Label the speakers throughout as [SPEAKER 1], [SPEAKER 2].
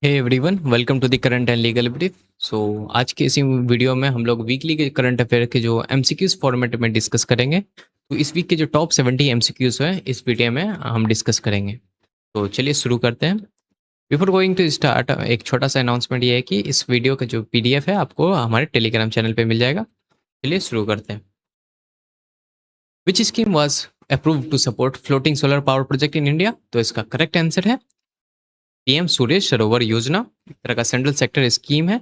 [SPEAKER 1] Hey everyone, welcome to the current and legal brief. So आज के इसी video में हम लोग वीकली के करंट अफेयर के जो एमसीक्यूज फॉर्मेट में डिस्कस करेंगे। तो इस वीक के जो टॉप 70 एमसीक्यूज है इस वीडियो में हम डिस्कस करेंगे। तो चलिए शुरू करते हैं। बिफोर गोइंग टू स्टार्ट, एक छोटा सा अनाउंसमेंट ये है कि इस वीडियो का जो पीडीएफ है आपको हमारे टेलीग्राम चैनल पे मिल जाएगा। चलिए शुरू करते हैं। Which scheme was approve to support floating solar power project in India? तो इसका करेक्ट आंसर है पीएम सूर्य सरोवर योजना। एक तरह का सेंट्रल सेक्टर स्कीम है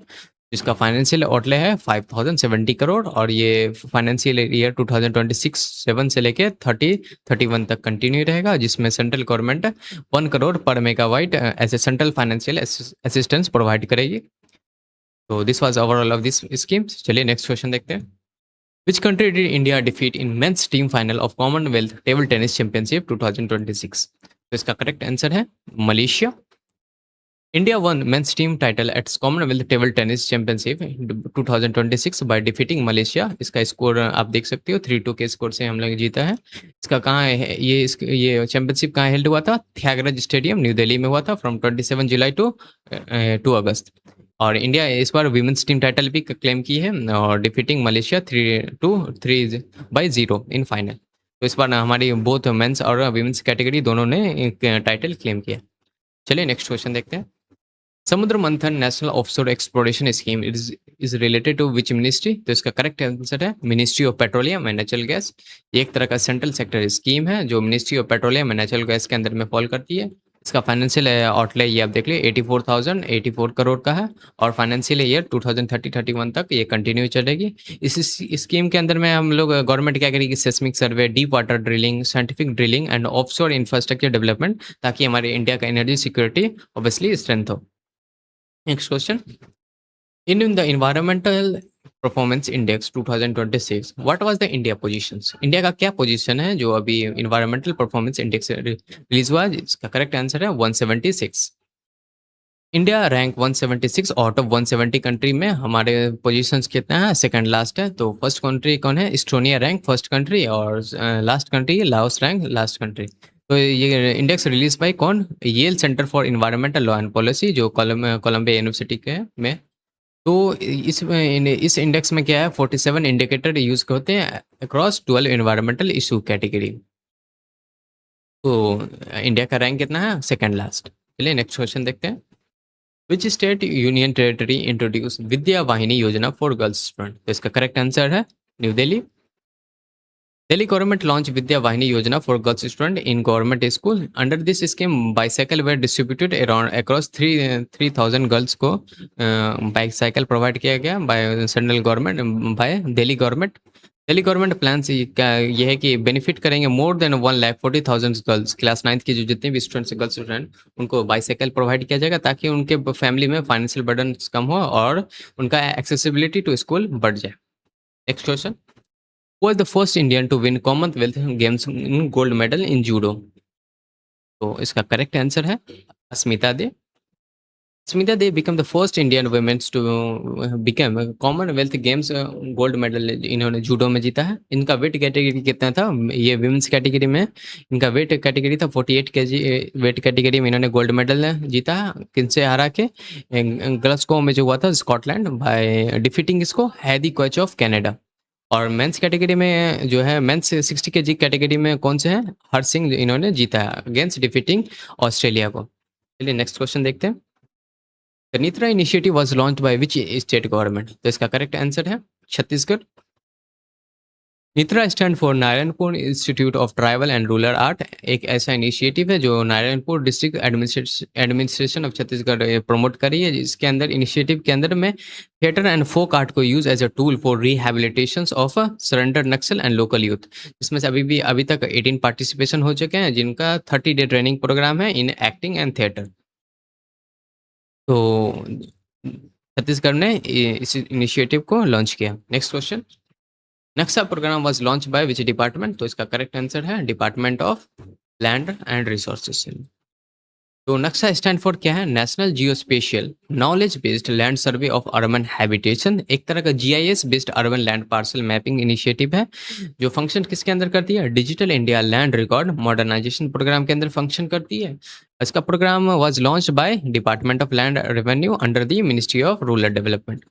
[SPEAKER 1] जिसका फाइनेंशियल आउटले है 5070 करोड़ और ये फाइनेंशियल ईयर 2026-7 से लेके 30-31 तक कंटिन्यू रहेगा, जिसमें सेंट्रल गवर्नमेंट 1 करोड़ पर मेगावाट ऐसे सेंट्रल फाइनेंशियल असिस्टेंस प्रोवाइड करेगी। तो this was overall of this schemes. चलिए नेक्स्ट क्वेश्चन देखते हैं। Which country did India defeat in men's team final of Commonwealth table tennis championship 2026? तो इसका करेक्ट आंसर है Malaysia. India won men's team title at Commonwealth Table Tennis Championship 2026 by defeating Malaysia। इसका score आप देख सकते हो 3-2 के score से हम लोग जीता है। इसका कहाँ है ये चैंपियनशिप कहाँ हेल्ड हुआ था? त्यागराज स्टेडियम न्यू दिल्ली में हुआ था फ्रॉम 27 जुलाई टू 2 अगस्त। और इंडिया इस बार विमेंस टीम टाइटल भी क्लेम की है और डिफीटिंग मलेशिया 3-0 इन फाइनल। तो इस बार हमारी बोथ मेंस और विमेंस कैटेगरी दोनों ने टाइटल क्लेम किया। चलिए नेक्स्ट क्वेश्चन देखते हैं। Samudra Manthan national offshore exploration scheme is related to which ministry? तो इसका करेक्ट आंसर है ministry of petroleum and natural gas. ये एक तरह का सेंट्रल सेक्टर स्कीम है जो ministry of petroleum and natural gas के अंदर में फॉल करती है। इसका फाइनेंशियल आउटले ये आप देख लीजिए 84,084 करोड़ का है और फाइनेंशियल ईयर 2030-31 तक ये कंटिन्यू चलेगी। इस स्कीम के अंदर में हम लोग गवर्नमेंट क्या करेगी? Seismic survey, deep water drilling, scientific drilling and offshore infrastructure development, ताकि हमारे इंडिया का एनर्जी सिक्योरिटी ऑब्वियसली स्ट्रेंथ हो। Next question. In the Environmental Performance Index 2026, what was the India positions? India का क्या पोजीशन है जो अभी Environmental Performance Index रिलीज हुआ? इसका करेक्ट आंसर है 176। India rank 176 out of 170 country में। हमारे पोजीशंस कितना है? सेकंड लास्ट है। तो फर्स्ट कंट्री कौन है? एस्टोनिया रैंक फर्स्ट कंट्री और last country Laos rank last country. तो ये इंडेक्स रिलीज बाय कौन? Yale centre for environmental law and policy जो कोलंबिया यूनिवर्सिटी के में। तो इस इंडेक्स में क्या है? 47 इंडिकेटर यूज होते हैं अक्रॉस 12 इन्वायरमेंटल इशू कैटेगरी। तो इंडिया का रैंक कितना है? Second last. चलिए नेक्स्ट क्वेश्चन देखते हैं। Which state union territory introduce Vidya Vahini Yojana for girls student? तो इसका करेक्ट आंसर है new Delhi. Delhi government launched Vidya Vahini Yojana for girls students in government school. Under this scheme, bicycle were distributed around across 3,000 girls को bicycle provide किया गया by central government by Delhi government. Delhi government plan का ये है कि benefit करेंगे more than 1,40,000 girls. Class 9th की जो जितने भी स्टूडेंट्स गर्ल्स स्टूडेंट उनको बाइसाइकिल प्रोवाइड किया जाएगा ताकि उनके फैमिली में फाइनेंशियल बर्डन कम हो और उनका एक्सेसिबिलिटी टू स्कूल बढ़ जाए। Next question. Who was the first Indian to win Commonwealth Games in gold medal in judo? तो इसका करेक्ट आंसर है Asmita Dey. Smita Dey become the first Indian women's to become Commonwealth Games gold medal इन्होंने judo में जीता है। इनका वेट कैटेगरी कितना था? ये विमेंस कैटेगरी में इनका वेट कैटेगरी था 48 kg। वेट कैटेगरी में इन्होंने गोल्ड मेडल जीता। किनसे हरा के? ग्लासगो में जो हुआ था स्कॉटलैंड बाय डिफीटिंग इसको हैदी कोच ऑफ कनाडा। और मेंस कैटेगरी में जो है मेंस 60 kg कैटेगरी में कौन से हैं? हर सिंह इन्होंने जीता है अगेंस्ट डिफीटिंग ऑस्ट्रेलिया को। चलिए नेक्स्ट क्वेश्चन देखते हैं। The Nitra initiative was launched by which state government? तो इसका करेक्ट आंसर है Chhattisgarh. Nitra stand for Narayanpur institute of tribal and rural art. एक ऐसा इनिशिएटिव है जो Narayanpur district administration of Chhattisgarh promote करी है। इसके अंदर इनिशिएटिव के अंदर में थिएटर एंड फोक आर्ट को use as a tool for rehabilitation of surrender Naxal and local youth. इसमें से अभी तक 18 पार्टिसिपेशन हो चुके हैं जिनका 30 डे ट्रेनिंग प्रोग्राम है इन एक्टिंग एंड थिएटर। तो छत्तीसगढ़ ने इस इनिशिएटिव को लॉन्च किया। Next question. Naksha programme was launch by which department? तो इसका करेक्ट आंसर है department of land and resources. तो नक्शा स्टैंड फॉर क्या है? National geospatial knowledge based land survey of urban habitation, एक तरह का GIS based urban land parcel mapping initiative है, जो फंक्शन किसके अंदर करती है? Digital India land record modernisation programme के अंदर फंक्शन करती है। इसका programme was launch bye department of land revenue under the ministry of rural development.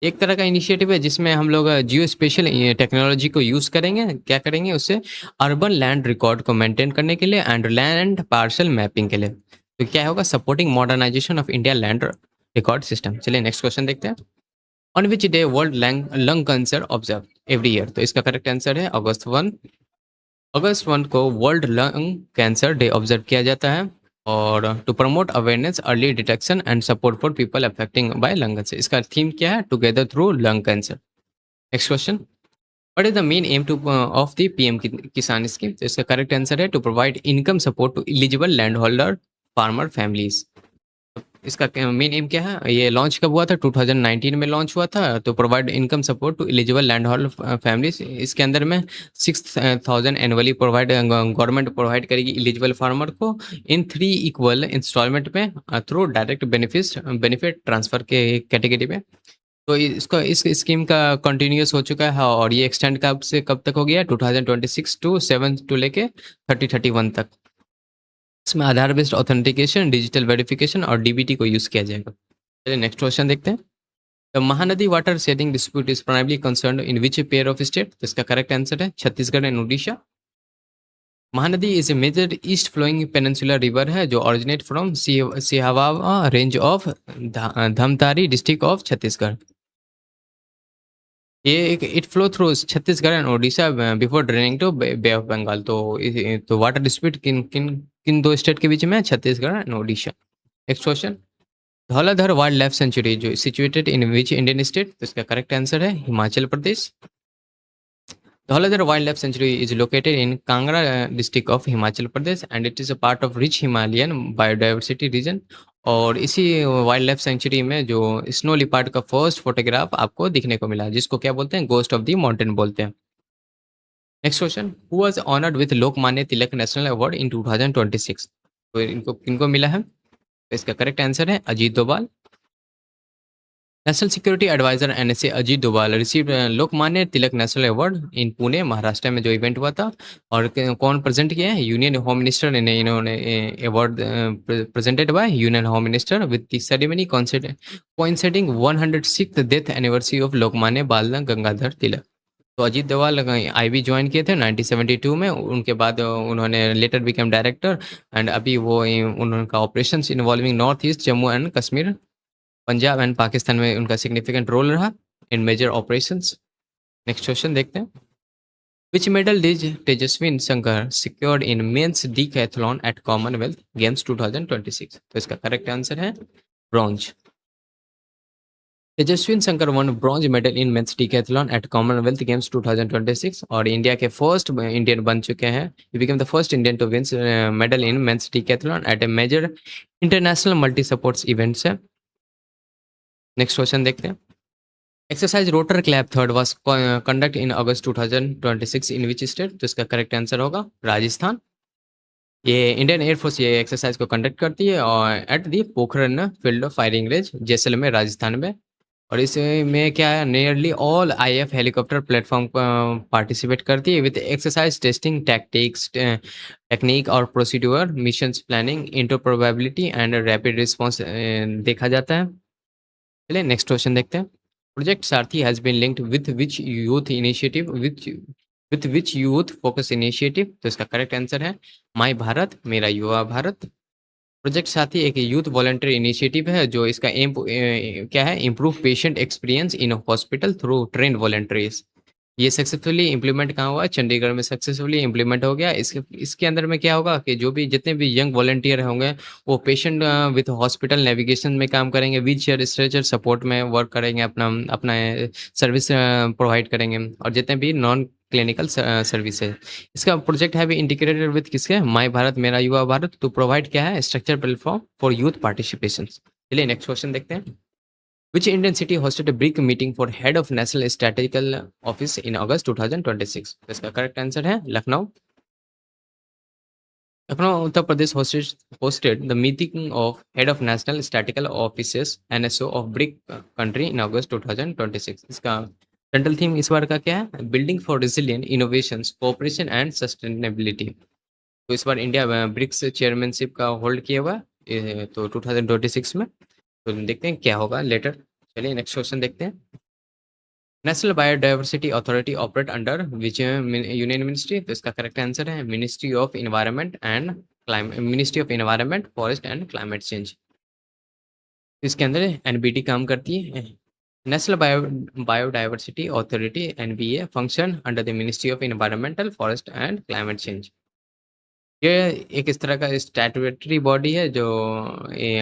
[SPEAKER 1] एक तरह का इनिशिएटिव है जिसमें हम लोग जियो स्पेशल टेक्नोलॉजी को यूज़ करेंगे, क्या करेंगे उससे? अर्बन लैंड रिकॉर्ड को मेंटेन करने के लिए एंड लैंड पार्सल मैपिंग के लिए। तो क्या होगा? Supporting modernisation of India land record system. चलिए नेक्स्ट क्वेश्चन देखते हैं। On which day world lung cancer observe every year? तो इसका करेक्ट आंसर है अगस्त 1। अगस्त 1 को world lung cancer day observe किया जाता है, और to promote awareness early detection and support for people affecting by lung cancer. इसका थीम क्या है? Together through lung cancer. Next question, what is the main aim two of the PM Kisan scheme? तो इसका correct answer है to provide income support to eligible land holder farmer families. इसका main aim क्या है? ये launch कब हुआ था? 2019 में लॉन्च हुआ था। तो provide income support to eligible land holder families, इसके अंदर में 6,000 एनुअली प्रोवाइड गवर्नमेंट प्रोवाइड करेगी एलिजिबल फार्मर को इन 3 इक्वल इंस्टॉलमेंट में थ्रू डायरेक्ट बेनिफिट ट्रांसफर के कैटेगरी में। तो इसका इस स्कीम का कंटिन्यूस हो चुका है, और ये एक्सटेंड कब से कब तक हो गया? 2026 टू 7 टू लेके 3031 तक। इसमें Aadhaar based authentication, digital verification और डीबीटी को यूज़ किया जाएगा। चलिए नेक्स्ट क्वेश्चन देखते हैं। The Mahanadi water sharing dispute is primarily concern in which pair of state? तो इसका करेक्ट आंसर है Chhattisgarh and Orissa. Mahanadi is a major east flowing peninsular river है जो originate from Sihawa range of Dhamtari district of Chhattisgarh. ये एक it flow through Chhattisgarh and Odisha before draining to bay of Bengal. तो water dispute किन किन किन दो स्टेट के बीच में है? Chhattisgarh and Odisha. Next question, Dhauladhar wildlife sanctuary जो situated in which Indian state? तो इसका करेक्ट आंसर है Himachal Pradesh. Dhauladhar wildlife sanctuary is located in Kangra district of Himachal Pradesh and it is a part of rich Himalayan biodiversity region. और इसी वाइल्ड लाइफ सेंचुरी में जो snow लिपार्ड का first photograph आपको दिखने को मिला, जिसको क्या बोलते हैं? गोस्ट ऑफ द माउंटेन बोलते हैं। Next question, who was honoured with Lokmanya Tilak national award इन 2026? तो इनको किनको मिला है? तो इसका करेक्ट आंसर है Ajit Doval. National security adviser NSA Ajit Doval received Lokmanya Tilak national award in Pune Maharashtra में जो इवेंट हुआ था। और कौन प्रेजेंट किया है? यूनियन होम मिनिस्टर ने इन्होंने award presented by union home minister with the ceremony coinciding 106th death anniversary of Lokmanya बाल गंगाधर तिलक। तो अजीत डोभाल आईबी ज्वाइन किए थे 1972 में, उनके बाद उन्होंने लेटर बिकम डायरेक्टर एंड अभी वो उनका operation involving north east Jammu and Kashmir Punjab and Pakistan में उनका सिग्निफिकेंट रोल रहा in major operations. Next question देखते हैं। Which medal does Tejaswin Shankar secured in men's decathlon at Commonwealth Games 2026? तो इसका करेक्ट आंसर है bronze. Tejaswin Shankar won bronze medal in men's decathlon at Commonwealth Games 2026 और India के फर्स्ट इंडियन बन चुके हैं। He became the first Indian to win medal in men's decathlon at a major international multi sports events है। Next question देखते हैं। Exercise rotor clap third was conduct in August 2026 in which state? तो इसका correct answer होगा राजस्थान। ये Indian air force ये exercise को conduct करती है और at the Pokhran field of firing range Jaisalmer Rajasthan में। और इसमें क्या है, nearly all IAF helicopter platform participate करती है with exercise testing tactics technique और procedure missions planning inter probability and rapid response देखा जाता है। चलिए नेक्स्ट क्वेश्चन देखते हैं। Project Sarathi has been linked with which youth initiative with which youth focus initiative? तो इसका करेक्ट आंसर है माई भारत मेरा युवा भारत। प्रोजेक्ट साथी एक यूथ वॉलंटियर इनिशिएटिव है जो इसका एम क्या है? Improve patient experience in hospital through train volunteers. ये सक्सेसफुली इम्प्लीमेंट कहाँ हुआ? चंडीगढ़ में सक्सेसफुली इम्प्लीमेंट हो गया। इसके अंदर में क्या होगा कि जो भी जितने भी यंग वॉलंटियर होंगे वो पेशेंट विथ हॉस्पिटल नेविगेशन में काम करेंगे, व्हील चेयर स्ट्रेचर सपोर्ट में वर्क करेंगे, अपना अपना सर्विस प्रोवाइड करेंगे, और जितने भी नॉन क्लिनिकल सर्विस है। इसका प्रोजेक्ट है भी इंटीग्रेटेड विथ किसके? माई भारत मेरा युवा भारत टू प्रोवाइड क्या है? Structure platform for youth participation. चलिए नेक्स्ट क्वेश्चन देखते हैं। Which Indian city hosted a big meeting for head of National Statistical Office in August 2026? तो इसका करेक्ट आंसर है Lucknow. Lucknow Uttar Pradesh hosted the meeting of head of national statistical offices NSO of BRIC country in August 2026. इसका central theme इस बार का क्या है? Building for resilient innovations cooperation and sustainability. तो इस बार इंडिया ब्रिक्स चेयरमैनशिप का होल्ड किया हुआ है, तो 2026 में। तो देखते हैं क्या होगा लेटर। चलिए नेक्स्ट क्वेश्चन देखते हैं। National biodiversity authority operate under which union ministry? तो इसका करेक्ट आंसर है ministry of environment and climate, ministry of environment forest and climate change. इसके अंदर एनबीटी काम करती है। National biodiversity authority NBA function under the ministry of environmental forest and climate change. ये एक इस तरह का स्टैट्यूटरी बॉडी है जो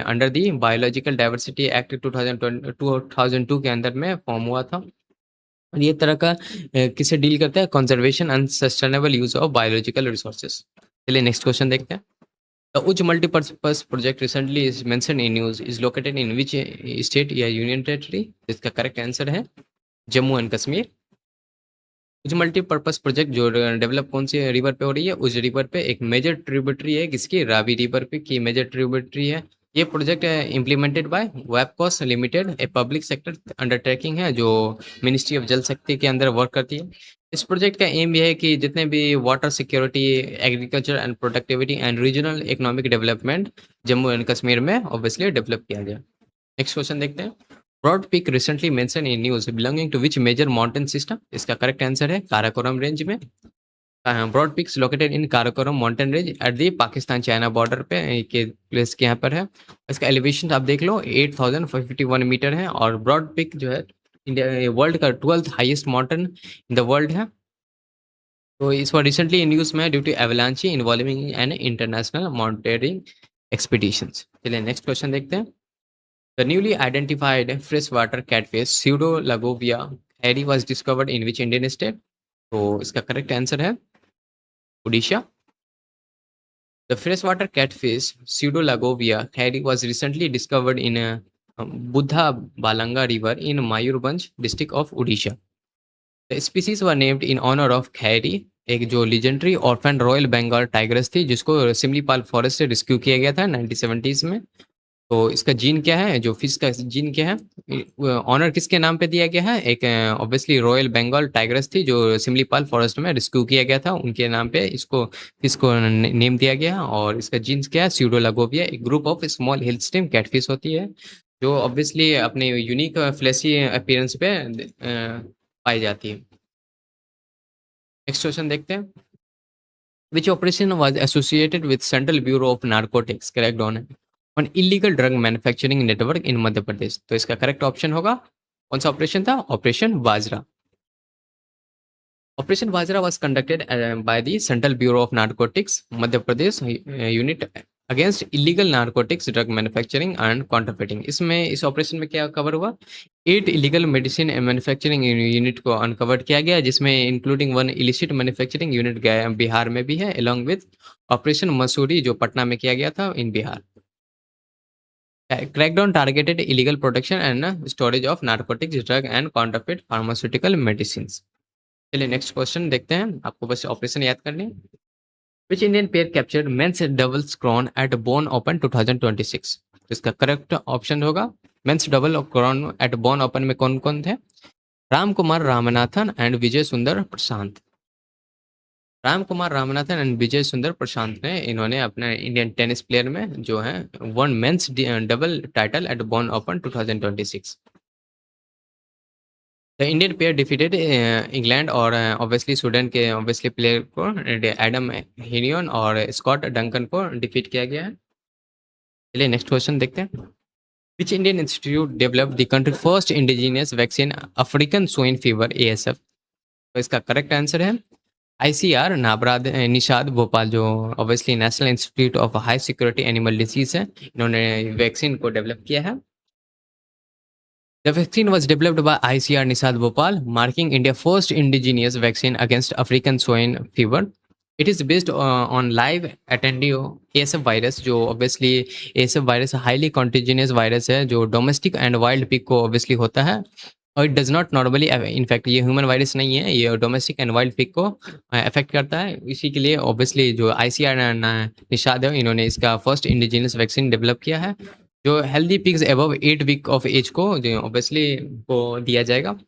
[SPEAKER 1] under the biological diversity act 2002 के अंदर में फॉर्म हुआ था। और ये तरह का किसे डील करता है? Conservation and sustainable use of biological resources. चलिए नेक्स्ट क्वेश्चन देखते हैं। द उज multipurpose project recently is mention in news is located in which state या यूनियन टेरिटरी? इसका करेक्ट आंसर है जम्मू एंड कश्मीर। उज मल्टीपर्पज प्रोजेक्ट जो डेवलप कौन सी रिवर पे हो रही है? उस रिवर पे एक मेजर ट्रिब्यूटरी है, किसकी? रावी रिवर पे की मेजर ट्रिब्यूटरी है। ये प्रोजेक्ट इम्प्लीमेंटेड बाय वेबकॉस limited, a public sector undertaking है जो मिनिस्ट्री ऑफ जल शक्ति के अंदर वर्क करती है। इस प्रोजेक्ट का एम ये है कि जितने भी water security, agriculture and productivity and regional economic development Jammu and Kashmir में ऑब्वियसली डेवलप किया गया। नेक्स्ट क्वेश्चन देखते हैं। Broad peak recently mention in news belonging to which major mountain system? इसका करेक्ट आंसर है काराकोरम रेंज में। Broad peaks located in Karakoram mountain range at the Pakistan China border पे के प्लेस के यहाँ पर है। इसका एलिवेशन आप देख लो 8551 मीटर है। और ब्रॉड पीक जो है इंडिया वर्ल्ड का 12th highest mountain in the world है। तो इस बार रिसेंटली न्यूज में due to avalanche involving an international mountaineering expeditions. चलिए नेक्स्ट क्वेश्चन देखते हैं। The newly identified freshwater catfish Pseudolagovia hairy was discovered in which Indian state? तो इसका करेक्ट आंसर है Orissa. The freshwater catfish Pseudolagovia hairy was recently discovered in Buddha Balanga River in Mayurbhanj district of Odisha. The species were named in honor of Khairi, एक जो legendary orphan royal Bengal tigress थी जिसको Similipal forest से rescue किया गया था 1970s में। तो इसका जीन क्या है? जो फिश का जीन क्या है? ऑनर किसके नाम पे दिया गया है? एक ऑब्वियसली रॉयल बंगाल टाइग्रेस थी जो सिमलीपाल फॉरेस्ट में रेस्क्यू किया गया था, उनके नाम पे इसको फिश को नेम दिया गया। और इसका जीन्स क्या है? स्यूडोलागोविया, एक group of small hill stream catfish होती है जो ऑब्वियसली अपने यूनिक फ्लैशी अपीयरेंस पे पाई जाती है। नेक्स्ट क्वेश्चन देखते हैं। Which operation was associated with central bureau of narcotics cracked on illegal drug manufacturing network in Madhya Pradesh? तो इसका करेक्ट ऑप्शन होगा कौन सा ऑपरेशन था? Operation Bajra. Operation Bajra was conducted by the central bureau of narcotics Madhya Pradesh unit against illegal narcotics drug manufacturing and counterfeiting. इसमें इस operation में क्या कवर हुआ? 8 इलीगल मेडिसिन मैन्युफैक्चरिंग यूनिट को अनकवर किया गया, जिसमें including 1 illicit manufacturing unit Bihar में भी है, अलॉन्ग विद ऑपरेशन मसूरी जो पटना में किया गया था इन Bihar. Crackdown targeted illegal production and storage of narcotics, drug and counterfeit pharmaceutical medicines. चलिए नेक्स्ट क्वेश्चन देखते हैं, आपको बस ऑपरेशन याद करनी। Which Indian pair captured men's doubles crown at Bonn open 2026? इसका करेक्ट ऑप्शन होगा men's double crown at Bonn open में कौन कौन थे? राम कुमार रामनाथन एंड विजय सुंदर प्रशांत। राम कुमार रामनाथन एंड विजय सुंदर प्रशांत ने इन्होंने अपने इंडियन टेनिस प्लेयर में जो है one men's double title at Bonn open 2026। The Indian pair defeated England और ऑब्वियसली स्वीडन के ऑब्वियसली प्लेयर को एडम हिनियन और स्कॉट डंकन को डिफीट किया गया है। चलिए नेक्स्ट क्वेश्चन देखते हैं। Which Indian institute developed the country first indigenous vaccine African swine fever ASF? तो इसका करेक्ट आंसर है ICR नाबराद निषाद भोपाल, जो obviously national institute of high security animal disease है, इन्होंने वैक्सीन को डेवलप किया है। The vaccine was developed by ICR NIHSAD Bhopal, marking India first indigenous vaccine against African swine fever. It is based on live attenuated ASF virus, जो obviously ASF virus highly कॉन्टिजिनियस virus है जो domestic and wild pig को obviously होता है। और it does not normally in fact ये human virus नहीं है, ये डोमेस्टिक एंड वाइल्ड पिग को अफेक्ट करता है। इसी के लिए ऑब्वियसली जो आईसीआर निषाद है, इन्होंने इसका फर्स्ट इंडिजिनस वैक्सीन डेवलप किया है, जो healthy pigs above 8 week of age को जो ऑब्वियसली को दिया जाएगा।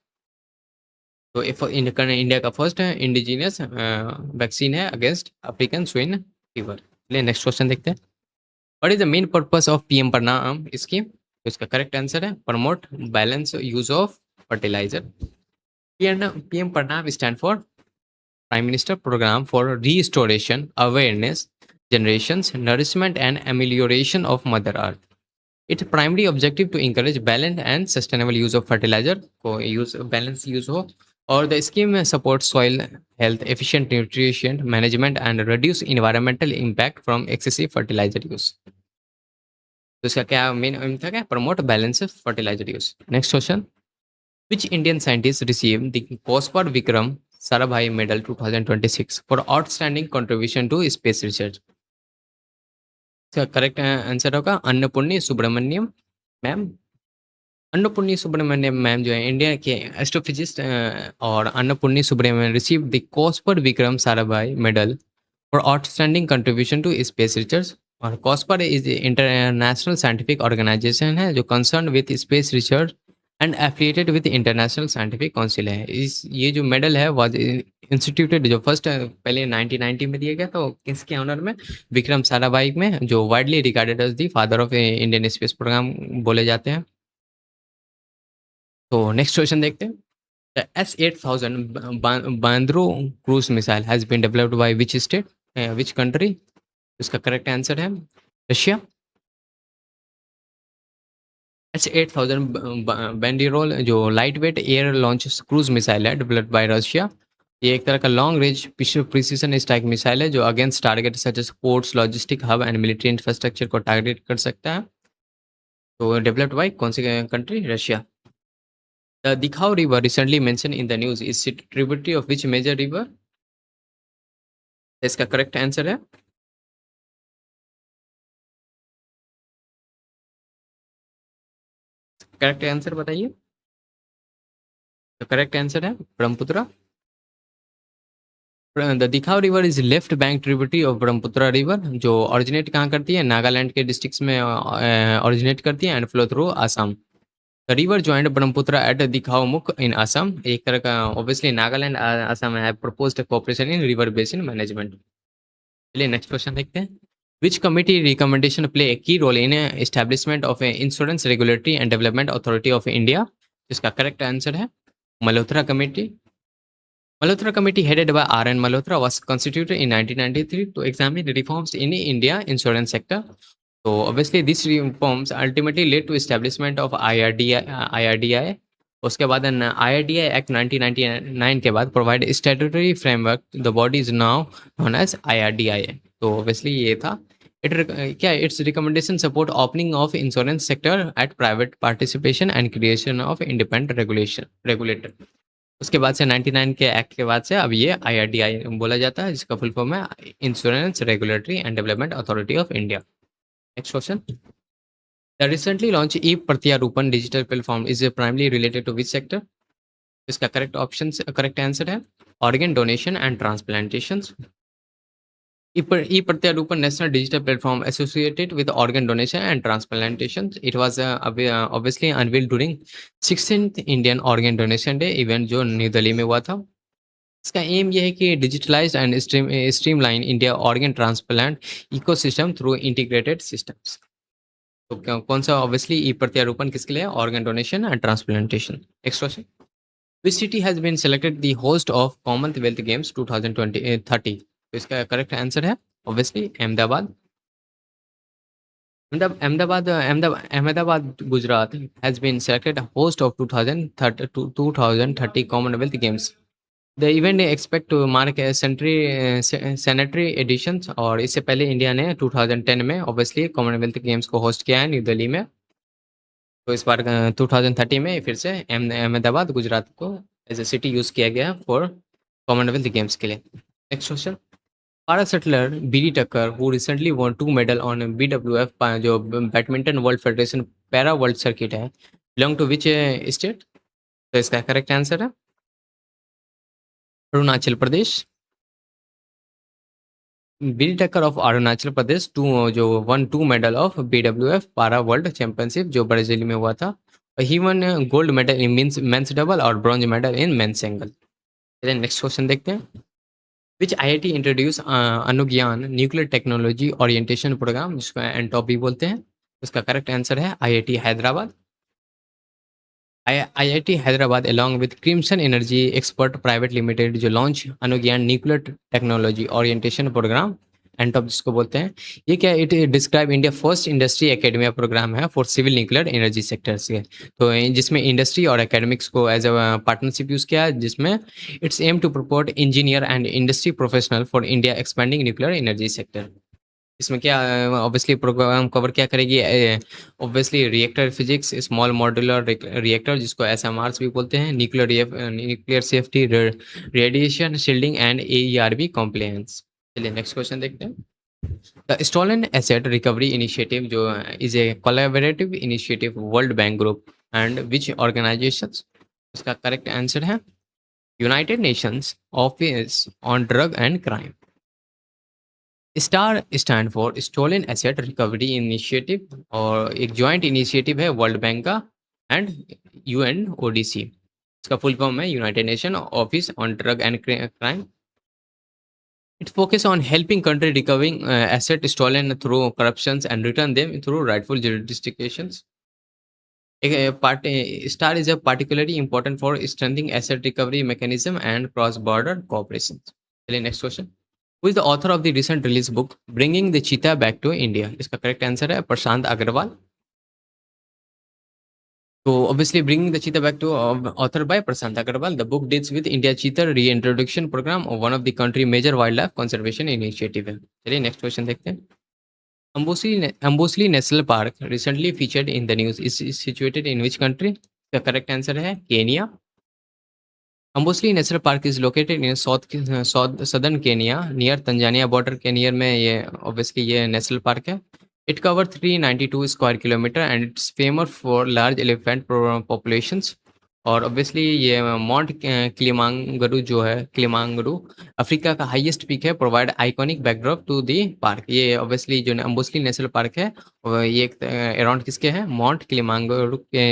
[SPEAKER 1] तो इंडिया का फर्स्ट इंडिजिनियस वैक्सीन है अगेंस्ट अफ्रीकन स्विन फीवर। चलिए नेक्स्ट क्वेश्चन देखते हैं। What is the main purpose of PM Pranam scheme? तो इसका करेक्ट आंसर है promote balance use of fertiliser. PM Pranam stand for prime minister programme for restoration awareness generations nourishment and amelioration of mother earth. Its primary objective to encourage balanced and sustainable use of fertilizer को use balance use हो, और the scheme supports soil health, efficient nutrition management and reduce environmental impact from excessive fertilizer use. तो इसका क्या main aim था, क्या promote balance fertiliser use. Next question, which Indian scientist receive the COSPAR Vikram Sarabhai medal 2026 for outstanding contribution to space research? इसका correct answer होगा Annapurni Subramaniam ma'am. Annapurni Subramaniam ma'am जो है India के एस्ट्रोफिजिस्ट, और Annapurni Subramaniam receive the COSPAR Vikram Sarabhai medal for outstanding contribution to space research. और COSPAR is international scientific organisation है जो concern with space research and affiliated with international scientific council है। इस ये जो मेडल है वाज इंस्टीट्यूटेड जो फर्स्ट पहले 1990 में दिया गया, तो किसके ऑनर में? विक्रम साराभाई में, जो widely regarded as the father of Indian space programme बोले जाते हैं। तो नेक्स्ट क्वेश्चन देखते हैं। The S8000 Banderol cruise missile has been developed by which state, which country? इसका करेक्ट आंसर है रशिया। S8000 बैंडिरोल जो light weight air launch cruise missile है डेवलप्ड बाय रशिया। ये एक तरह का long range precision strike missile है जो against target such as ports, logistic hub and military infrastructure को टारगेट कर सकता है। तो डेवलप्ड बाय कौन सी country? Russia. The Dikhow river recently mention in the news is tributary of which major river? इसका करेक्ट आंसर है करेक्ट आंसर बताइए। तो करेक्ट आंसर है Brahmaputra. The Dikhow river is left bank tributary of Brahmaputra river, जो originate कहाँ करती है? नागालैंड के डिस्ट्रिक्ट्स में ओरिजिनेट करती है and flow through Assam. The river joint Brahmaputra at Dikhowmukh in Assam. एक तरह का obviously Nagaland Assam have proposed cooperation in river basin management. चलिए नेक्स्ट क्वेश्चन देखते हैं। Which committee recommendation play a key role in establishment of insurance regulatory and development authority of India? इसका correct answer है Malhotra committee. Malhotra Committee headed by R.N. Malhotra was constituted in 1993 to examine reforms in India insurance sector. So obviously these reforms ultimately led to establishment of IRDI. उसके बाद IRDI Act 1999 के बाद provide statutory framework. The body is now known as IRDI. तो obviously ये था its recommendation support opening of insurance sector at private participation and creation of independent regulator. उसके बाद से 99 के एक्ट के बाद से अब ये IRDI बोला जाता है, जिसका फुल फॉर्म है insurance regulatory and development authority of India. Next question, the recently launch E Pratyaropan digital platform is primarily related to which sector? इसका करेक्ट आंसर है organ donation and transplantation. E-Pratyarupam National Digital Platform associated with organ donation and transplantation. It was obviously unveiled during 16th Indian Organ Donation Day event जो new Delhi में हुआ था। इसका aim यह है कि digitalize and streamline India organ transplant ecosystem through integrated systems. तो कौन सा ऑब्वियसली ई प्रत्यारोपण किसके लिए? Organ donation and transplantation. Next question, which city has been selected the host of Commonwealth Games 2030? तो इसका करेक्ट आंसर है obviously Ahmedabad. Ahmedabad Gujarat has been selected host of 2030 Commonwealth Games. The event expect to mark sanitary addition, और इससे पहले India ने 2010 में obviously Commonwealth games को host किया है न्यू दिल्ली में। तो इस बार 2030 में फिर से अहमदाबाद गुजरात को एज ए सिटी यूज किया गया फॉर कॉमनवेल्थ गेम्स के लिए। Next question, para shuttler Biri Takar who recently won 2 medal on BWF जो badminton world federation para world circuit है, बिलोंग टू विच स्टेट? तो इसका करेक्ट आंसर है अरुणाचल प्रदेश। बीरी टक्कर ऑफ अरुणाचल प्रदेश टू जो won 2 medal of BWF para world championship जो Brazil में हुआ था। He won gold medal in men's double और bronze medal in men's single. चलिए नेक्स्ट क्वेश्चन देखते हैं। Which IIT introduce Anugyan nuclear technology orientation programme जिसको एनटॉपी बोलते हैं। उसका करेक्ट आंसर है IIT Hyderabad. IIT Hyderabad along with Crimson energy expert private limited जो launch Anugyan nuclear technology orientation programme NTOP जिसको बोलते हैं। ये क्या it describe India first industry academia programme है for civil nuclear energy sector से। तो जिसमें इंडस्ट्री और एकेडमिक्स को एज अ पार्टनरशिप यूज़ किया है, जिसमें its aim to prepare engineer and industry professional for India expanding nuclear energy sector. इसमें क्या ऑब्वियसली प्रोग्राम कवर क्या करेगी, obviously reactor physics, small modular reactor जिसको एसएमआरस भी बोलते हैं, nuclear safety, radiation shielding and AERB compliance. चलिए next question देखते हैं। The stolen asset recovery initiative जो is a collaborative initiative world bank group and which organisations. इसका correct answer है United Nations office on drug and crime. Star stand for stolen asset recovery initiative और एक joint initiative है World Bank का and UNODC. इसका full form है United Nation office on drug and crime. It focus on helping country recovering asset stolen through corruptions and return them through rightful jurisdictions। एक part StAR is a particularly important for strengthening asset recovery mechanism and cross border cooperation। चलिए next question. Who is the author of the recent release book Bringing the Cheetah Back to India? इसका correct answer है प्रशांत अग्रवाल। तो obviously Bringing the Cheetah Back to authored by Prashant Agarwal. The book deals with India cheetah reintroduction program of one of the country major wildlife conservation initiative है। चलिए next question देखते हैं। Ambosli National Park recently featured in the news is situated in which country? इसका correct answer है Kenya. Ambosli National Park is located in southern Kenya near Tanzania border के near में ये obviously ये national park है। It covers 392 square kilometer and it's famous for large elephant populations। और obviously ये mount Kilimanjaro जो है क्लिमांगरू अफ्रीका का हाईएस्ट पीक है, provide iconic backdrop to the park. ये obviously जो अम्बोसली नेशनल पार्क है ये एक अराउंड किसके है, माउंट क्लिमांगरू के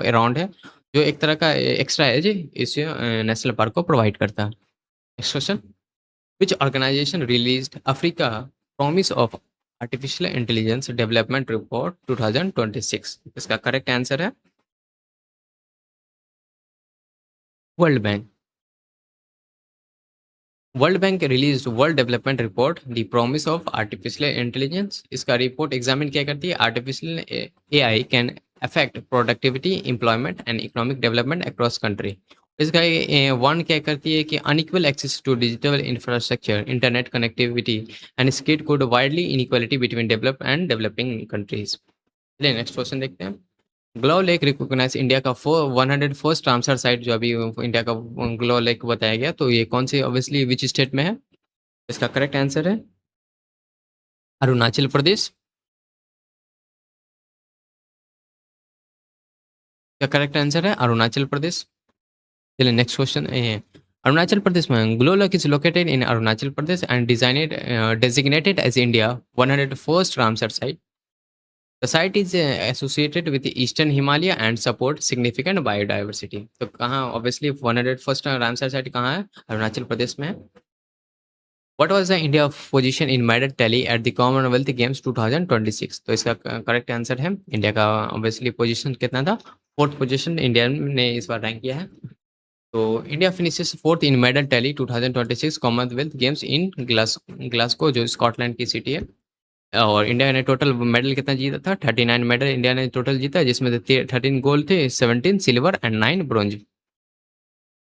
[SPEAKER 1] अराउंड है, जो एक तरह का एक्स्ट्रा एज इस नेशनल पार्क को प्रोवाइड करता है। Next question. Which organization released Africa promise of artificial intelligence development report 2026। इसका करेक्ट आंसर है World Bank. World Bank release world development report the promise of artificial intelligence. इसका report examine क्या करती है, artificial AI can affect productivity, employment and economic development across country. इसका one क्या करती है कि unequal access to digital infrastructure, internet connectivity and skit code widely inequality between develop and developing countries. चलिए next question देखते हैं। Glow lake recognise India का 101st Ramsar site जो अभी इंडिया का ग्लो लेक बताया गया, तो ये कौन से ऑब्वियसली विच स्टेट में है? इसका करेक्ट आंसर है अरुणाचल प्रदेश। इसका करेक्ट आंसर है अरुणाचल प्रदेश। चलिए नेक्स्ट क्वेश्चन अरुणाचल प्रदेश में glow lake is located in Arunachal Pradesh and designated as India 101st Ramsar site. The site is associated with the Eastern Himalaya and support significant biodiversity। तो कहाँ obviously 101st रामसर साइट कहाँ है? अरुणाचल प्रदेश में है। What was the India position in medal tally at the Commonwealth Games 2026? तो इसका correct answer है India का obviously पोजीशन कितना था, 4th पोजीशन इंडिया ने इस बार रैंक किया है। तो इंडिया फिनिशेस 4th इन मेडल टैली 2026 कॉमनवेल्थ गेम्स इन ग्लासगो जो स्कॉटलैंड की सिटी है। और इंडिया ने टोटल मेडल कितना जीता था, 39 मेडल इंडिया ने टोटल जीता, जिसमें से 13 गोल्ड थे, 17 सिल्वर एंड 9 ब्रोंज।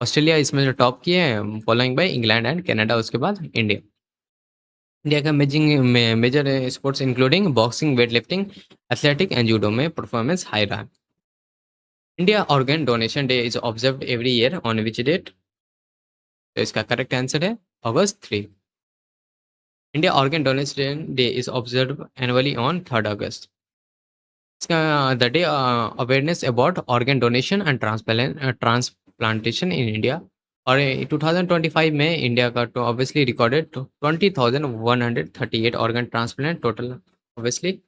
[SPEAKER 1] ऑस्ट्रेलिया इसमें जो टॉप किए हैं, following by England and Canada, उसके बाद इंडिया। इंडिया का major sports including boxing, weight lifting, athletic and judo में परफॉर्मेंस हाई रहा। India organ donation day is observed every year on which date? तो इसका करेक्ट आंसर है August 3। India organ donation day is observe annually on 3rd August। इसका the day awareness about organ donation and plantation in India. और 2025 में India का तो obviously recorded 20,138 organ transplant total. Obviously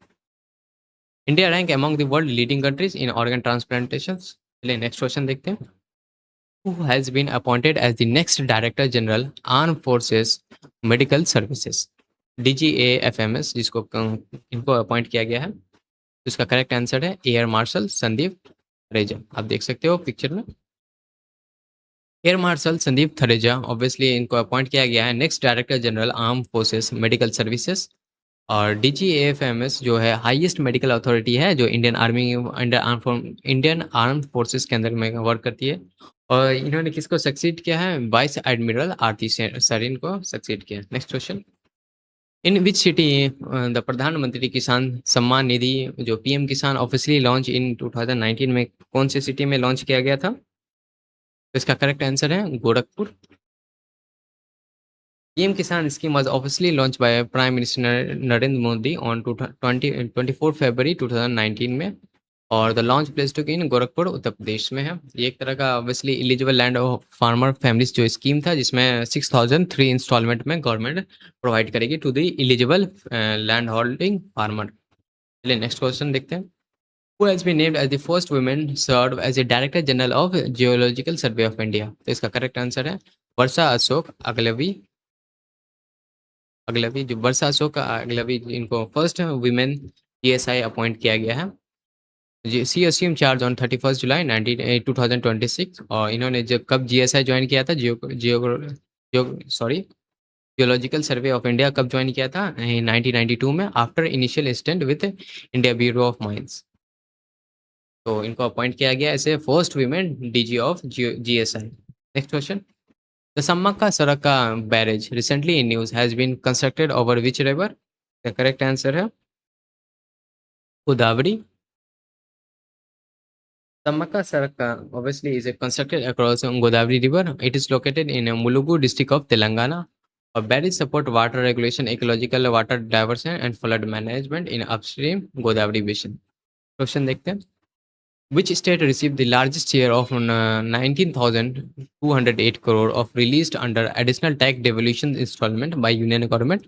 [SPEAKER 1] India rank among the world leading countries in organ transplantation. चलिए next question देखते हैं। Who has been appointed as the next Director General Armed Forces Medical Services DGAFMS, जिसको इनको appoint किया गया है। तो इसका करेक्ट आंसर है एयर मार्शल संदीप थरेजा। आप देख सकते हो पिक्चर में air marshal Sandeep Thareja obviously इनको अपॉइंट किया गया है next director general arm forces medical services. और डीजीएफएमएस जो है हाईएस्ट मेडिकल अथॉरिटी है जो Indian army Indian arm forces के अंदर में वर्क करती है। और इन्होंने किसको सक्सीड किया है? वाइस एडमिरल आरती सरीन को सक्सीड किया। Next question. In which city the प्रधानमंत्री किसान सम्मान निधि जो पीएम किसान ऑफिशियली लॉन्च इन 2019 में कौन से सिटी में लॉन्च किया गया था? तो इसका करेक्ट आंसर है Gorakhpur. PM Kisan scheme was officially launched by prime minister Narendra Modi on 24 February 2019 में। और the launch place to in Gorakhpur Uttar Pradesh में है। ये एक तरह का obviously eligible land of farmer families जो स्कीम था जिसमें 6,003 इंस्टॉलमेंट में गवर्नमेंट प्रोवाइड करेगी to the eligible land holding farmer. चलिए नेक्स्ट क्वेश्चन देखते हैं। Who has been named as the first woman served as a Director General of Geological Survey of India? तो इसका करेक्ट आंसर है वर्षा अशोक अगलवी। अगलवी जो वर्षा अशोक अगलवी इनको फर्स्ट वीमेन जीएसआई अपॉइंट किया गया है। She assume charge on 31 July 2026। और इन्होंने जब कब जीएसआई ज्वाइन किया था जियोलॉजिकल सर्वे ऑफ इंडिया कब ज्वाइन किया था? 1992 में after initial stint with India bureau of mines. तो इनको अपॉइंट किया गया as a first women DG of GSI. Next question. The Sammakka Sarakka barrage recently in news has been constructed over which river? The correct answer है Godavari. Samakka Sarakka obviously is constructed across Godavari River. It is located in Mulugu district of Telangana. A barrage support water regulation, ecological water diversion and flood management in upstream Godavari basin. Question देखते हैं। Which state received the largest share of 19,208 crore of released under additional tax devolution installment by union government?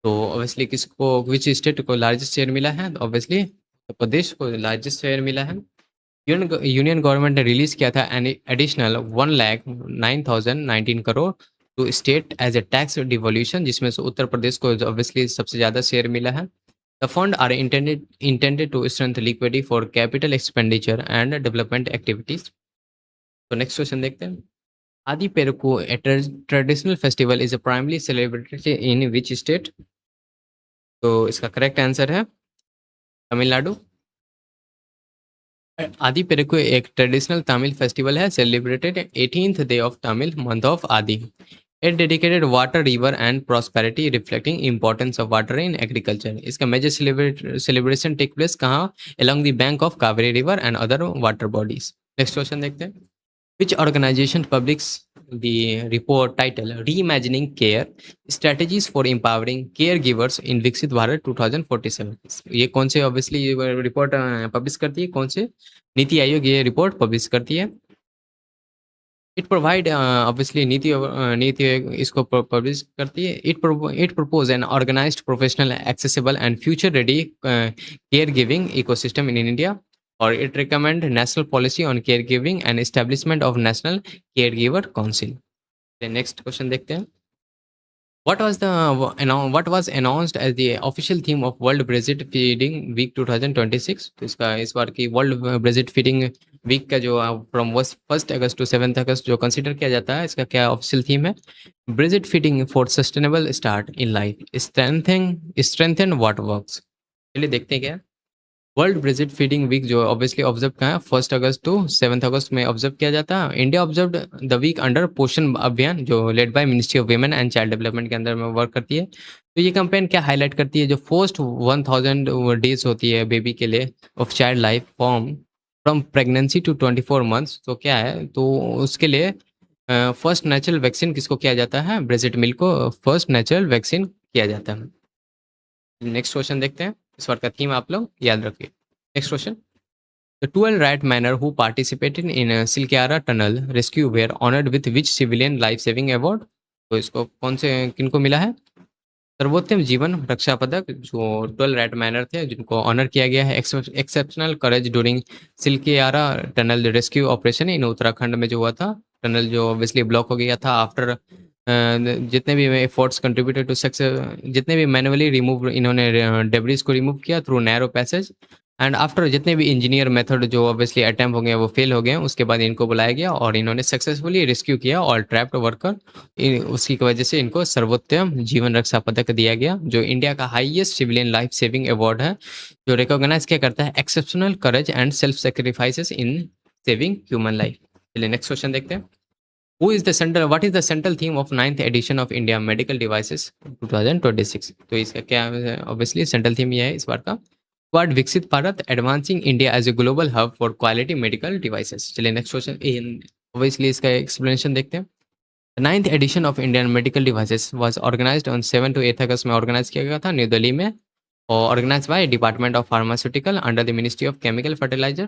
[SPEAKER 1] तो obviously किसको which state को largest share मिला है? Obviously Uttar प्रदेश को largest share मिला है। यूनियन गवर्नमेंट ने रिलीज किया था an additional 1,09,019 crore to state as a tax devolution जिसमें से उत्तर प्रदेश को ऑब्वियसली सबसे ज़्यादा शेयर मिला है। The fund are intended to strength liquidity for capital expenditure and development activities. तो नेक्स्ट क्वेश्चन देखते हैं। Aadi Perukku a traditional festival is primarily celebrated in which state? तो इसका करेक्ट आंसर है तमिलनाडु। आदि पेरुकू एक ट्रेडिशनल तमिल फेस्टिवल है celebrated 18th day of Tamil month of Aadi. It dedicated water, river and prosperity reflecting importance of water in agriculture. इसका major celebration take place कहाँ? Along the bank of Kaveri river and other water bodies. Next question देखते हैं। Which organization publishes the report title Reimagining Care Strategies for Empowering Caregivers in Viksit Bharat 2047? ये कौन से obviously report publish करती है? कौन से? नीति आयोग ये रिपोर्ट पब्लिश करती है। It provide obviously NITI Aayog इसको पब्लिश करती है। It propose an organised professional accessible and future ready care giving ecosystem in India. और it recommend national policy on care giving and establishment of national care giver council. Next question देखते हैं। What was announced as the official theme of World Breastfeeding Week 2026? तो इसका इस बार की world breastfeeding week का जो from 1 August to 7 अगस्त जो consider किया जाता है इसका क्या ऑफिशियल थीम है? Breastfeeding for sustainable start in life strengthen what works. चलिए देखते हैं क्या वर्ल्ड ब्रेस्ट फीडिंग वीक जो ऑब्वियसली ऑब्जर्व कहाँ है 1 अगस्त टू 7 अगस्त में ऑब्जर्व किया जाता है। India observe the week under Poshan Abhiyaan जो led by ministry of women and child development के अंदर में वर्क करती है। तो ये कैंपेन क्या हाईलाइट करती है? जो फर्स्ट 1000 डेज होती है बेबी के लिए of child life from pregnancy to 24 months. तो क्या है तो उसके लिए फर्स्ट नेचुरल वैक्सीन किसको किया जाता है? ब्रेस्ट मिल्क को फर्स्ट नेचुरल वैक्सीन किया जाता है। नेक्स्ट क्वेश्चन देखते हैं। इस बार का थीम आप लोग याद रखिए। Next question. The 12 right manner who participated in a Silkyara tunnel rescue were honored with which civilian life saving award? तो इसको कौन से किनको मिला है? सर्वोत्तम जीवन रक्षा पदक जो 12 रेड मैनर थे जिनको ऑनर किया गया है exceptional courage during Silkyara tunnel rescue operation in Uttarakhand में जो हुआ था। टनल जो ऑब्वियसली ब्लॉक हो गया था आफ्टर जितने भी एफर्ट्स कंट्रीब्यूटेड टू सक्सेस, जितने भी मैनुअली रिमूव इन्होंने डेब्रिस को रिमूव किया through narrow passage and after जितने भी इंजीनियर मेथड जो ऑब्वियसली अटेम्प्ट हो गए वो फेल हो गए, उसके बाद इनको बुलाया गया और इन्होंने सक्सेसफुली रेस्क्यू किया और ट्रैप्ड वर्कर। उसकी वजह से इनको सर्वोत्तम जीवन रक्षा पदक दिया गया जो इंडिया का highest civilian life saving award है, जो रिकॉग्नाइज क्या करता है exceptional courage and self sacrifices in saving human life. चलिए नेक्स्ट क्वेश्चन देखते हैं। Who is the central? What is the central theme of 9th edition of India Medical Devices 2026? तो इसका क्या ऑब्वियसली सेंट्रल थीम ये है इस बार का, quad Viksit Bharat advancing India as a global hub for quality medical devices. चलिए नेक्स्ट क्वेश्चन, ऑब्वियसली इसका explanation देखते हैं। Ninth edition of Indian medical devices was organized on 7 to 8 August में ऑर्गेनाइज किया गया था न्यू दिल्ली में और organize by department of pharmaceutical under the ministry of chemical fertilizer.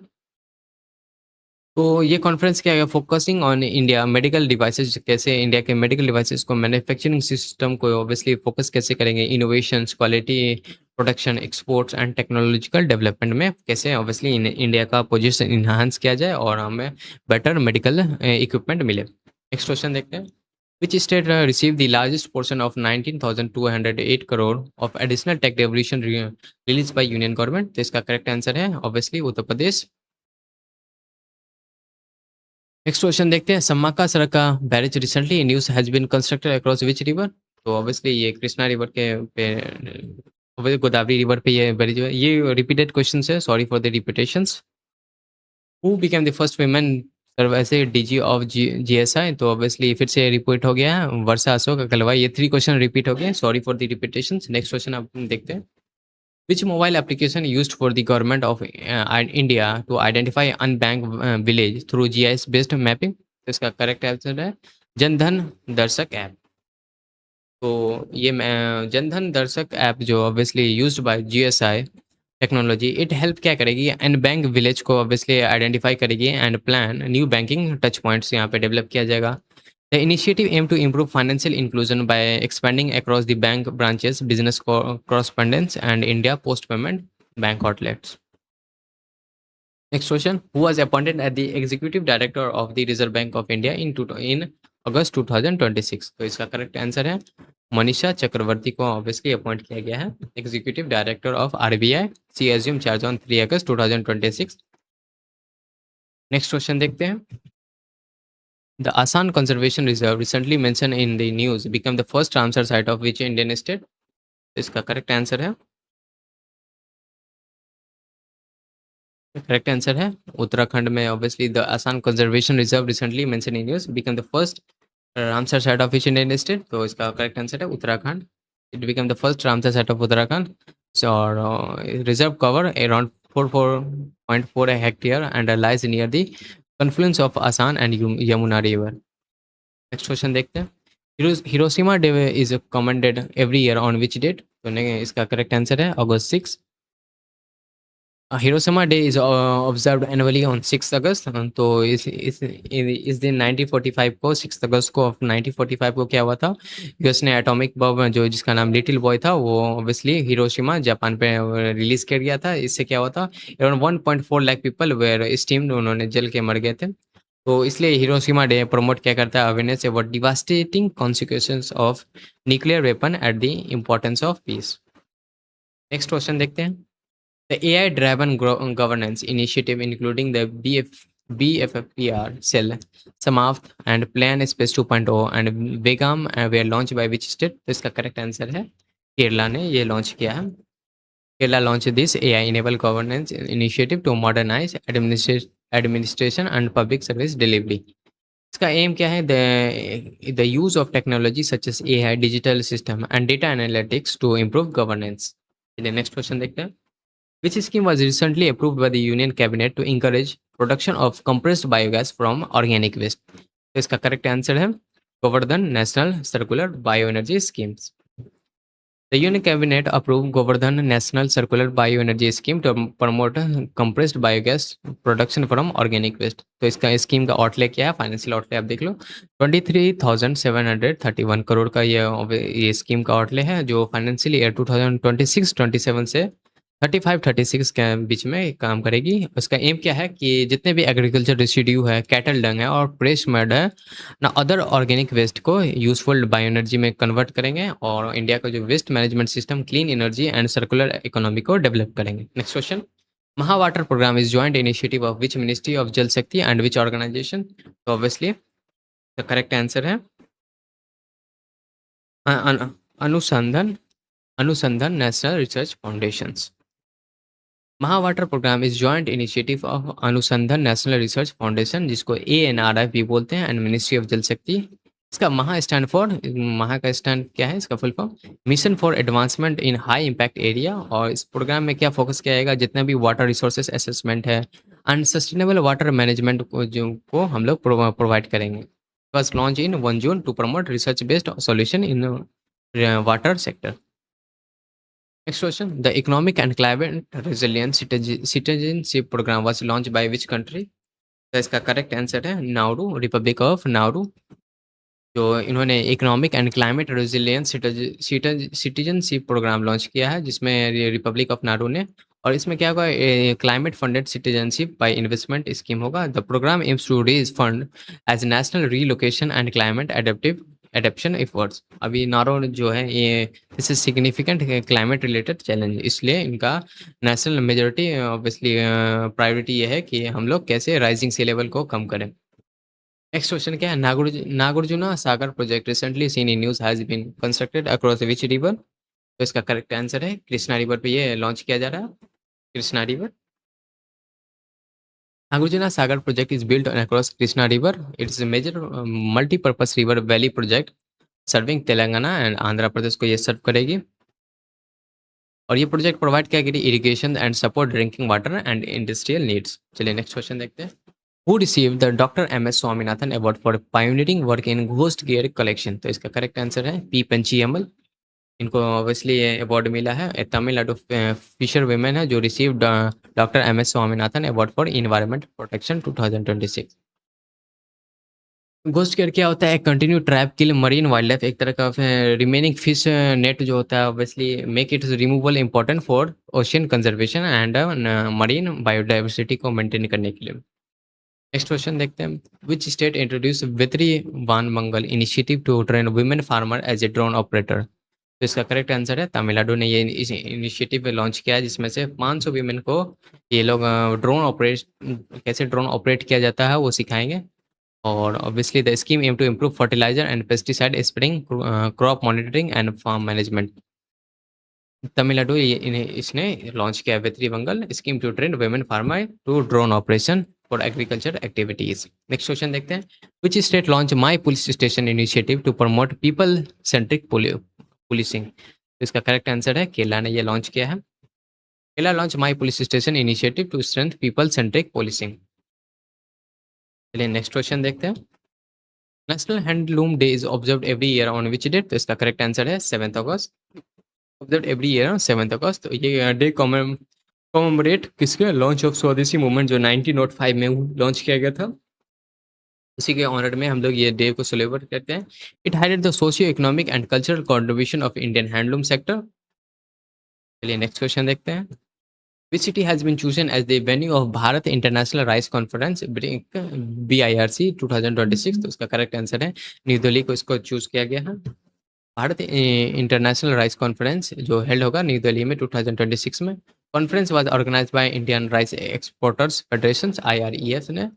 [SPEAKER 1] तो ये कॉन्फ्रेंस क्या है, focusing on India medical devices, कैसे इंडिया के मेडिकल डिवाइसेस को मैन्युफैक्चरिंग सिस्टम को ऑब्वियसली फोकस कैसे करेंगे, innovations, quality, production, exports and technological development में कैसे ऑब्वियसली इंडिया का पोजीशन इन्हांस किया जाए और हमें बेटर मेडिकल इक्विपमेंट मिले। नेक्स्ट क्वेश्चन देखते हैं। Which state received the largest portion of 19,208 crore of additional tech revolution released by union government? तो इसका करेक्ट आंसर है obviously Uttar Pradesh. Next question देखते हैं। Sammakka Sarakka barrage recently in news has been constructed across which river? तो obviously ये Krishna river के पे Godavari river पे ये बैरेज है। ये रिपीटेड क्वेश्चन है, sorry for the repetitions. Who became the first women serve as a DG of GSI? तो ऑब्वियसली फिर से रिपीट हो गया है, वर्षा अशोक अग्रवाल। ये 3 क्वेश्चन रिपीट हो गए, sorry for the repetitions. Next question आप देखते हैं। Which mobile application used for the government of India to identify unbanked village through GIS based mapping? तो इसका करेक्ट आंसर है जनधन दर्शक ऐप। तो ये जनधन दर्शक ऐप जो obviously used by GSI technology, it help क्या करेगी अनबैंक विलेज को ऑब्वियसली आइडेंटिफाई करेगी and plan new banking touch points यहाँ पे डेवलप किया जाएगा। The initiative aimed to improve financial inclusion by expanding across the bank branches, business correspondence, and India post payment bank outlets. Next question. Who was appointed as the executive director of the Reserve Bank of India in August 2026? तो इसका correct answer है मनीषा चक्रवर्ती को obviously appoint किया गया है executive director of RBI. She assume charge on 3 August 2026। Next question देखते हैं। The Asan Conservation Reserve, recently mentioned in the news, became the first Ramsar site of which Indian state? इसका correct answer है, correct answer है उत्तराखंड में। Obviously the Asan conservation reserve recently mention in news become the first Ramsar site of which Indian state? तो इसका correct answer है Uttarakhand. It become the first Ramsar site of Uttarakhand और reserve cover around 44.4 hectare and lies near the confluence of Asan and Yamuna river. Next question देखते हैं। Hiroshima day is commended every year on which date? तो इसका correct answer है August 6। Hiroshima day is observed annually on 6 August. तो इस दिन 1945 को 6 अगस्त को 1945 को क्या हुआ था, यूएस ने एटॉमिक बम जो जिसका नाम लिटिल बॉय था वो ऑब्वियसली हिरोशिमा जापान पे रिलीज कर दिया था। इससे क्या हुआ था around 1.4 lakh people were steamed, उन्होंने जल के मर गए थे। तो इसलिए हिरोशिमा डे प्रमोट क्या करता है awareness about devastating consequences of nuclear weapon at the importance of peace. Next question देखते हैं। The AI-driven governance initiative, including the BFFPR cell, Samarth and Plan Space 2.0 and Vegam, were launched by which state? तो इसका correct answer है केरला ने ये launch किया है। Kerala launch this AI-enabled governance initiative to modernize administration and public service delivery. इसका M क्या है? The use of technology such as AI, digital system and data analytics to improve governance. चलिए next question देखते हैं। Which scheme was recently approved by the Union Cabinet to encourage production of compressed biogas from organic waste? तो इसका correct answer है Govardhan national circular bioenergy schemes. The Union Cabinet approved Govardhan National Circular Bioenergy Scheme to promote compressed biogas production from organic waste. तो इसका scheme का outlay क्या है, financial outlay आप देख लो, 23,731 करोड़ का ये स्कीम का आउटले है, जो फाइनेंशियल ईयर 2026-27 से 35-36 के बीच में काम करेगी। उसका एम क्या है कि जितने भी एग्रीकल्चर रेसिड्यू है, कैटल डंग है और प्रेस मड है ना, अदर ऑर्गेनिक वेस्ट को यूजफुल बायो एनर्जी में कन्वर्ट करेंगे और इंडिया का जो waste management system, clean energy and circular economy को डेवलप करेंगे। Next question, Maha water program is joint initiative of which ministry of Jal Shakti and which organization? तो obviously the correct answer है Anusandhan Anusandhan national research foundations. Maha water program is joint initiative of Anusandhan national research foundation, जिसको ANRF भी बोलते हैं, and ministry of Jal शक्ति। इसका महा stand for, महा का स्टैंड क्या है, इसका full form mission for advancement in high impact area. और इस प्रोग्राम में क्या फोकस किया जाएगा, जितना भी वाटर रिसोर्सेज असेसमेंट है एंड सस्टेनेबल वाटर मैनेजमेंट को हम लोग प्रोवाइड करेंगे। First launch in 1 June to promote research based solution in water sector. Next question. The Economic and Climate Resilience Citizenship Program was launched by which country? तो इसका correct answer है Nauru, republic of Nauru. जो इन्होंने economic and climate resilience citizenship program launch किया है, जिसमें Republic of Nauru ने, और इसमें क्या होगा, climate funded citizenship by investment scheme होगा। The programme aims to raise fund as national relocation and climate adaptation efforts. अभी नारो जो है ये this is significant climate related challenge, इसलिए इनका नेशनल मेजोरिटी ऑब्वियसली प्रायोरिटी ये है कि हम लोग कैसे राइजिंग सी लेवल को कम करें। नेक्स्ट क्वेश्चन क्या है, Nagarjuna Sagar project recently seen in news has been constructed across which river? तो इसका करेक्ट आंसर है कृष्णा रिवर पे ये लॉन्च किया जा रहा है, Krishna river. Nagarjuna Sagar project is built on across Krishna River. It is a major multi-purpose river valley project serving Telangana and Andhra Pradesh को ये सर्व करेगी। और ये प्रोजेक्ट प्रोवाइड क्या करेगी, irrigation and support drinking water and industrial needs. चलिए नेक्स्ट क्वेश्चन देखते हैं। Who receive the doctor MS Swaminathan award for pioneering work in ghost gear collection? तो इसका करेक्ट आंसर है P पंचीयमल। इनको ऑब्वियसली ये अवार्ड मिला है, तमिलनाडु फिशर वुमेन है जो receive doctor MS Swaminathan award for environment protection 2026। Ghost gear क्या होता है, continue trap kill marine wildlife, एक तरह का रिमेनिंग फिश नेट जो होता है, obviously make it removal important for ocean conservation and marine biodiversity को मेंटेन करने के लिए। नेक्स्ट क्वेश्चन देखते हैं। Which state introduce Vetri Vaan Mangal initiative to train women farmer as a drone operator? तो इसका करेक्ट आंसर है तमिलनाडु ने ये इनिशिएटिव लॉन्च किया है, जिसमें से 500 वीमेन को ये लोग कैसे ड्रोन ऑपरेट किया जाता है वो सिखाएंगे। और obviously the scheme aim to improve fertiliser and pesticide spraying, crop monitoring and farm management. Tamil Nadu इसने लॉन्च किया Vetri Mangal scheme to train women farmer to drone operation for agriculture activities. Next question देखते हैं। Which state launch my police station initiative to promote people centric policing? तो इसका correct answer है केरला ने ये launch किया है। Kerala launch my police station initiative to strength people centric policing. चलिए नेक्स्ट क्वेश्चन देखते हैं। National handloom day is observed every year on which date? तो इसका करेक्ट आंसर है 7 August. Observed every year 7 August. तो ये डे कॉमेमोरेट किसके, launch of Swadeshi movement जो 1905 में लॉन्च किया गया था, उसी के ऑनर में हम लोग ये डे को सेलिब्रेट करते हैं। It highlight the socio economic and cultural contribution of Indian handloom sector. चलिए नेक्स्ट क्वेश्चन देखते हैं। Which city has been chosen as the venue of Bharat international rice conference BIRC 2026? तो उसका करेक्ट आंसर है new Delhi को इसको चूज किया गया है। भारत इंटरनेशनल राइस कॉन्फ्रेंस जो हेल्ड होगा न्यू दिल्ली में 2026 में। Conference was organised by Indian rice exporters federation IREF ने,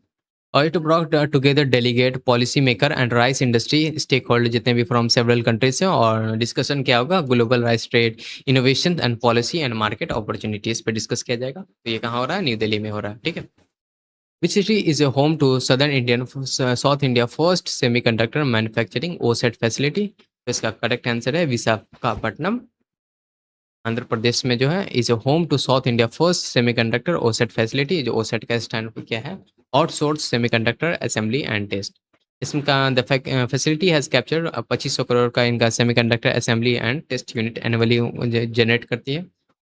[SPEAKER 1] और it brought together delegate policy maker and rice industry stakeholder जितने भी फ्रॉम सेवरल कंट्रीज हैं। और डिस्कशन क्या होगा, global rice trade innovation and policy and market opportunities पे discuss किया जाएगा। तो ये कहाँ हो रहा है, न्यू दिल्ली में हो रहा है, ठीक है। Which city is a home to south India first semiconductor manufacturing OSAT facility? तो इसका करेक्ट आंसर है विशाखापट्टनम, आंध्र प्रदेश में जो है, is a home to south India first semiconductor OSAT facility. जो OSAT का स्टैंड क्या है, outsource semiconductor assembly and test. इसका the facility has capture 2500 crore का इनका semiconductor assembly and test unit annually generate करती है.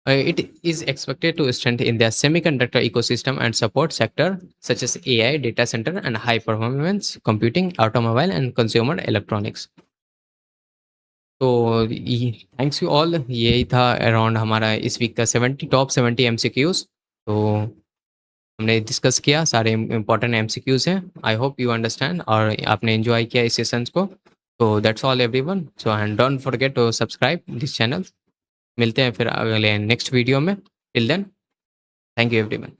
[SPEAKER 1] It is expected to strengthen their semiconductor ecosystem and support sector such as AI, data center, and high performance computing, automobile, and consumer electronics. तो thanks you all. यही था around हमारा इस week का 70 MCQs. तो हमने डिस्कस किया, सारे इंपॉर्टेंट एमसीक्यूज हैं. आई होप यू अंडरस्टैंड और आपने एंजॉय किया इस सेशंस को. तो that's all everyone. So and don't forget to subscribe this channel. मिलते हैं फिर अगले नेक्स्ट वीडियो में. Till then, thank you everyone.